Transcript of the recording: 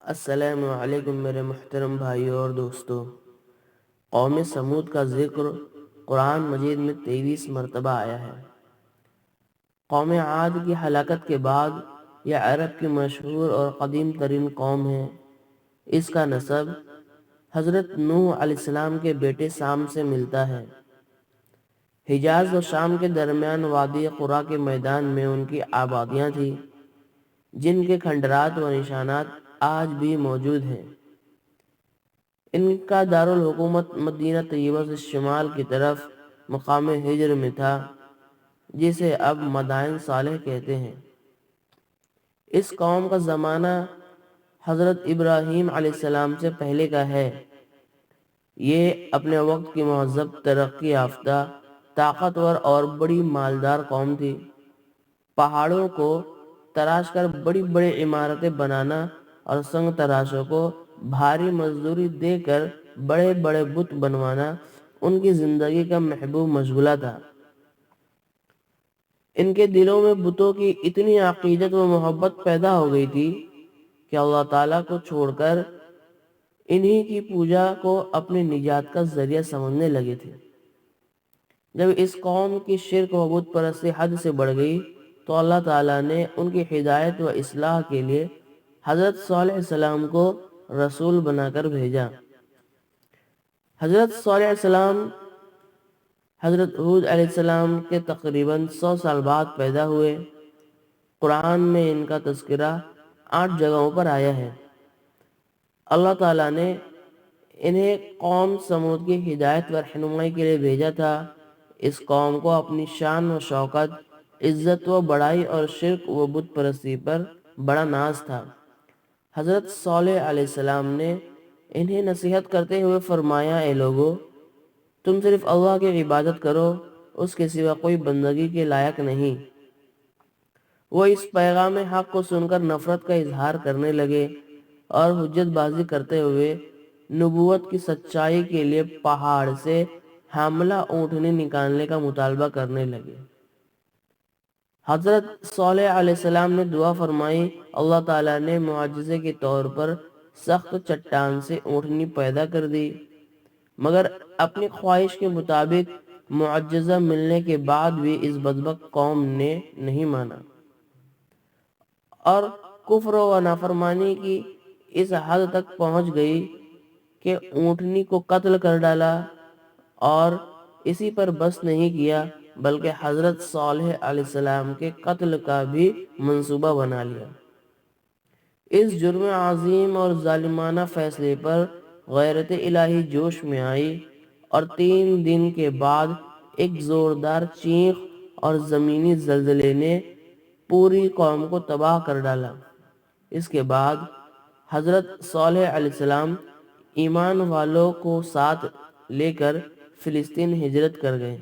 السلام علیکم میرے محترم بھائیوں اور دوستوں۔ قوم سمود کا ذکر قرآن مجید میں 23 مرتبہ آیا ہے۔ قوم عاد کی ہلاکت کے بعد یہ عرب کی مشہور اور قدیم ترین قوم ہے۔ اس کا نسب حضرت نوح علیہ السلام کے بیٹے سام سے ملتا ہے۔ حجاز و شام کے درمیان وادی قرا کے میدان میں ان کی آبادیاں تھیں، جن کے کھنڈرات و نشانات آج بھی موجود ہیں۔ ان کا دارالحکومت مدینہ طیبہ سے شمال کی طرف مقام ہجر میں تھا، جسے اب مدائن صالح کہتے ہیں۔ اس قوم کا زمانہ حضرت ابراہیم علیہ السلام سے پہلے کا ہے۔ یہ اپنے وقت کی مہذب، ترقی یافتہ، طاقتور اور بڑی مالدار قوم تھی۔ پہاڑوں کو تراش کر بڑی بڑی عمارتیں بنانا اور سنگ تراشوں کو بھاری مزدوری دے کر بڑے بڑے بت بنوانا ان کی زندگی کا محبوب مشغلہ تھا۔ ان کے دلوں میں بتوں کی اتنی عقیدت و محبت پیدا ہو گئی تھی کہ اللہ تعالیٰ کو چھوڑ کر انہی کی پوجا کو اپنی نجات کا ذریعہ سمجھنے لگے تھے۔ جب اس قوم کی شرک و بت پرستی حد سے بڑھ گئی تو اللہ تعالیٰ نے ان کی ہدایت و اصلاح کے لیے حضرت صالح علیہ السلام کو رسول بنا کر بھیجا۔ حضرت صالح علیہ السلام حضرت ہود علیہ السلام کے تقریباً 100 سال بعد پیدا ہوئے۔ قرآن میں ان کا تذکرہ 8 جگہوں پر آیا ہے۔ اللہ تعالیٰ نے انہیں قوم سمود کی ہدایت و رہنمائی کے لیے بھیجا تھا۔ اس قوم کو اپنی شان و شوکت، عزت و بڑائی اور شرک و بت پرستی پر بڑا ناز تھا۔ حضرت صالح علیہ السلام نے انہیں نصیحت کرتے ہوئے فرمایا، اے لوگو، تم صرف اللہ کی عبادت کرو، اس کے سوا کوئی بندگی کے لائق نہیں۔ وہ اس پیغام حق کو سن کر نفرت کا اظہار کرنے لگے اور حجت بازی کرتے ہوئے نبوت کی سچائی کے لیے پہاڑ سے حاملہ اونٹنی نکالنے کا مطالبہ کرنے لگے۔ حضرت صالح علیہ السلام نے دعا فرمائی۔ اللہ تعالیٰ نے معجزے کے طور پر سخت چٹان سے اونٹنی پیدا کر دی، مگر اپنی خواہش کے مطابق معجزہ ملنے کے بعد بھی اس بدبخت قوم نے نہیں مانا اور کفر و نافرمانی کی اس حد تک پہنچ گئی کہ اونٹنی کو قتل کر ڈالا، اور اسی پر بس نہیں کیا بلکہ حضرت صالح علیہ السلام کے قتل کا بھی منصوبہ بنا لیا۔ اس جرم عظیم اور ظالمانہ فیصلے پر غیرت الہی جوش میں آئی اور 3 دن کے بعد ایک زوردار چیخ اور زمینی زلزلے نے پوری قوم کو تباہ کر ڈالا۔ اس کے بعد حضرت صالح علیہ السلام ایمان والوں کو ساتھ لے کر فلسطین ہجرت کر گئے۔